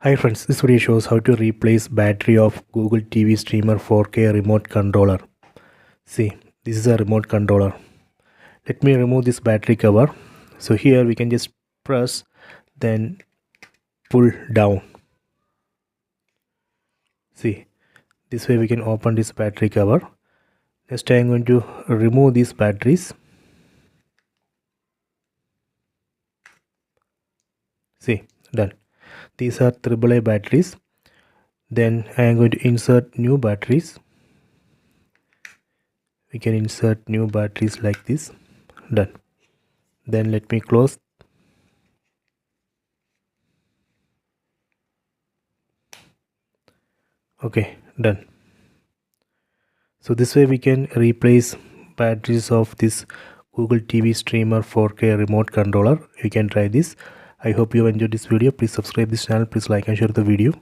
Hi friends, this video shows how to replace battery of Google TV Streamer 4K remote controller. See, this is a remote controller. Let me remove this battery cover. So here we can just press, then pull down. See, this way we can open this battery cover. Next I am going to remove these batteries. See, done. These are AAA batteries. Then I am going to insert new batteries. We can insert new batteries like this. Done. Then let me close. Okay, done. So this way we can replace batteries of this Google TV Streamer 4K remote controller. You can try this. I hope you enjoyed this video. Please subscribe this channel. Please like and share the video.